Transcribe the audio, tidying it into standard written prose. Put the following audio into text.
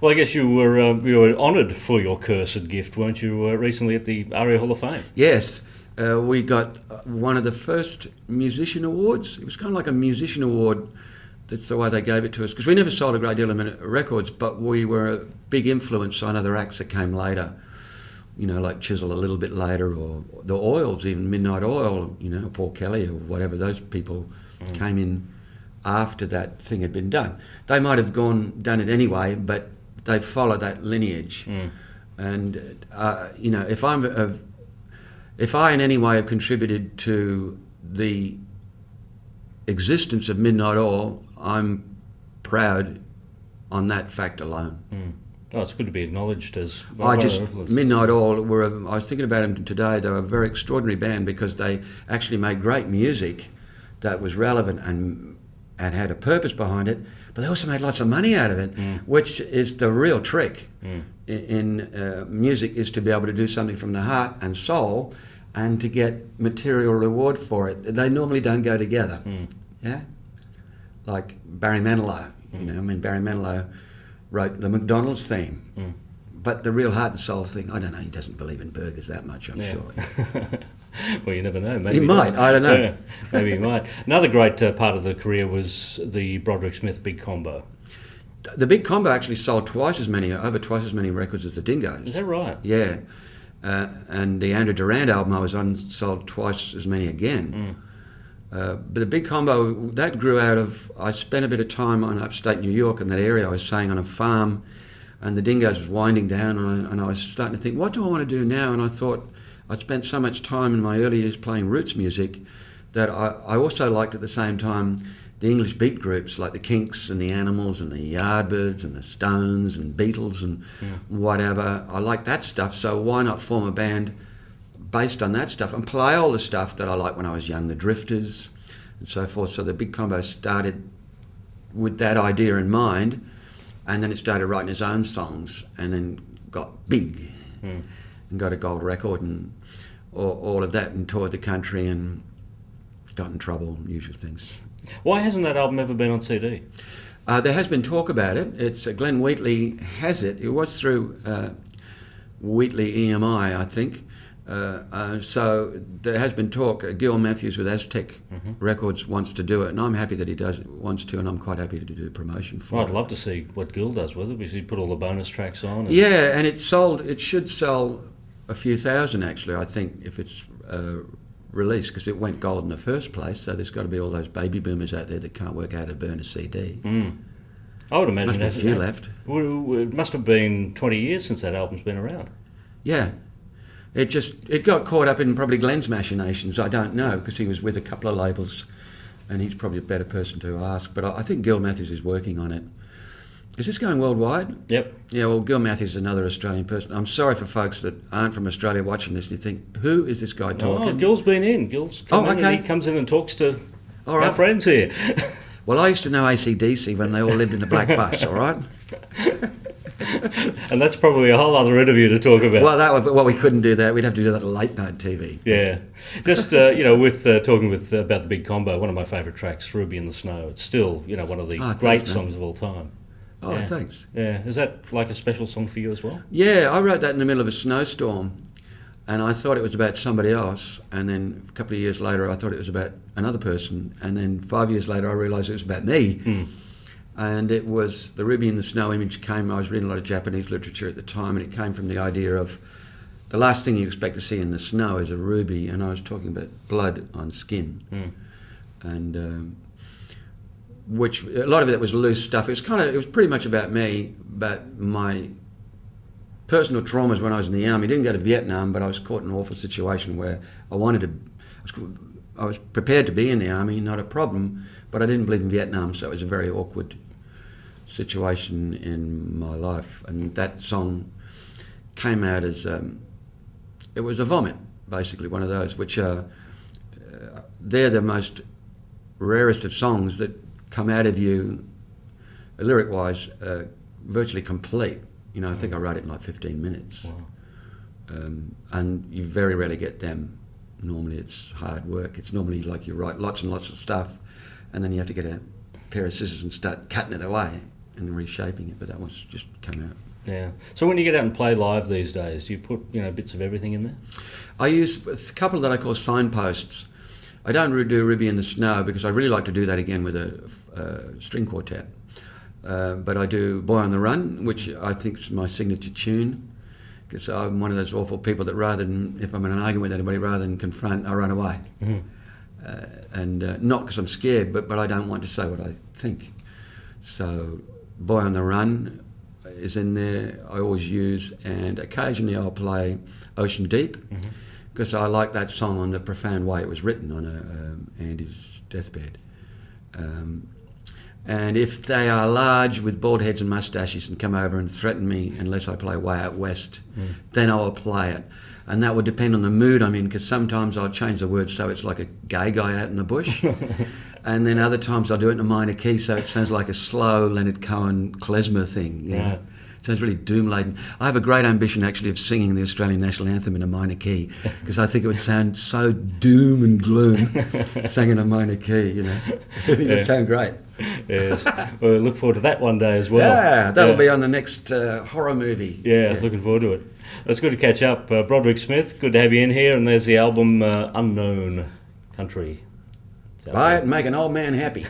Well, I guess you were honoured for your cursed gift, weren't you, recently at the Aria Hall of Fame? Yes, we got one of the first musician awards. It was kind of like a musician award. That's the way they gave it to us, because we never sold a great deal of records, but we were a big influence on other acts that came later. You know, like Chisel a little bit later, or the Oils, even Midnight Oil, you know, Paul Kelly or whatever, those people came in after that thing had been done. They might have done it anyway, but they followed that lineage. And, you know, if I in any way have contributed to the existence of Midnight Oil, I'm proud on that fact alone. Oh, it's good to be acknowledged as... Midnight Oil I was thinking about them today. They were a very extraordinary band because they actually made great music that was relevant and had a purpose behind it, but they also made lots of money out of it, which is the real trick in music, is to be able to do something from the heart and soul and to get material reward for it. They normally don't go together. Yeah, like Barry Manilow. You know, I mean, Barry Manilow wrote the McDonald's theme, but the real heart and soul thing, I don't know. He doesn't believe in burgers that much, I'm sure. Well, you never know. Maybe he might. I don't know. Yeah, maybe he might. Another great part of the career was the Broderick Smith Big Combo. The Big Combo actually sold over twice as many records as the Dingoes. Is that right? Yeah. And the Andrew Durand album I was on sold twice as many again. But the Big Combo, that grew out of... I spent a bit of time on upstate New York in that area. I was staying on a farm, and the Dingoes was winding down, and I was starting to think, what do I want to do now? And I thought, I'd spent so much time in my early years playing roots music that I also liked at the same time the English beat groups like the Kinks and the Animals and the Yardbirds and the Stones and Beatles and whatever. I liked that stuff, so why not form a band based on that stuff and play all the stuff that I liked when I was young, the Drifters and so forth. So the Big Combo started with that idea in mind, and then it started writing his own songs and then got big and got a gold record and all of that, and toured the country and got in trouble, usual things. Why hasn't that album ever been on CD? There has been talk about it. It's Glenn Wheatley has it. It was through Wheatley EMI, I think. So there has been talk. Gil Matthews with Aztec Records wants to do it, and I'm happy that he wants to, and I'm quite happy to do promotion for it. I'd love to see what Gil does with it, because he put all the bonus tracks on. Yeah, and it should sell a few thousand, actually, I think, if it's released, because it went gold in the first place, so there's got to be all those baby boomers out there that can't work out how to burn a CD. I would imagine must be a few left. It must have been 20 years since that album's been around. Yeah. It got caught up in probably Glenn's machinations. I don't know, because he was with a couple of labels, and he's probably a better person to ask. But I think Gil Matthews is working on it. Is this going worldwide? Yep. Yeah, well, Gil Matthews is another Australian person. I'm sorry for folks that aren't from Australia watching this. You think, who is this guy talking? Oh, Gil's been in. Gil's come in, and he comes in and talks to our friends here. Well, I used to know AC/DC when they all lived in the black bus, all right? And that's probably a whole other interview to talk about. Well, we couldn't do that. We'd have to do that on late night TV. Yeah. Just, with talking about the Big Combo, one of my favourite tracks, Ruby in the Snow. It's still, one of the great songs of all time. Oh, yeah. Thanks. Yeah. Is that like a special song for you as well? Yeah, I wrote that in the middle of a snowstorm, and I thought it was about somebody else, and then a couple of years later I thought it was about another person, and then 5 years later I realised it was about me. And it was the Ruby in the Snow image came. I was reading a lot of Japanese literature at the time, and it came from the idea of the last thing you expect to see in the snow is a ruby, and I was talking about blood on skin, and which a lot of it was loose stuff. It was pretty much about me, but my personal traumas when I was in the army. I didn't go to Vietnam, but I was caught in an awful situation where I was prepared to be in the army, not a problem, but I didn't believe in Vietnam, so it was a very awkward situation in my life. And that song came out as it was a vomit, basically, one of those, which are they're the most rarest of songs that come out of you, lyric-wise, virtually complete. I think I wrote it in like 15 minutes. Wow. And you very rarely get them. Normally it's hard work. It's normally like you write lots and lots of stuff, and then you have to get a pair of scissors and start cutting it away. and reshaping it, but that one's just come out. Yeah. So when you get out and play live these days, do you put bits of everything in there? I use a couple that I call signposts. I don't do Ruby in the Snow because I really like to do that again with a string quartet. But I do Boy on the Run, which I think is my signature tune, because I'm one of those awful people that rather than, if I'm in an argument with anybody, rather than confront, I run away. And not because I'm scared, but I don't want to say what I think. So Boy on the Run is in there, I always use, and occasionally I'll play Ocean Deep, because I like that song on the profound way it was written on Andy's deathbed. And if they are large with bald heads and moustaches and come over and threaten me unless I play Way Out West, then I will play it. And that would depend on the mood I'm in, because sometimes I'll change the words so it's like a gay guy out in the bush. And then other times I'll do it in a minor key so it sounds like a slow Leonard Cohen klezmer thing. You know? It sounds really doom-laden. I have a great ambition actually of singing the Australian national anthem in a minor key, because I think it would sound so doom and gloom sang in a minor key, you know. It would sound great. Yes. Well, we look forward to that one day as well. Yeah, that'll be on the next horror movie. Yeah, looking forward to it. It's good to catch up. Broderick Smith, good to have you in here. And there's the album Unknown Country. Buy it and make an old man happy.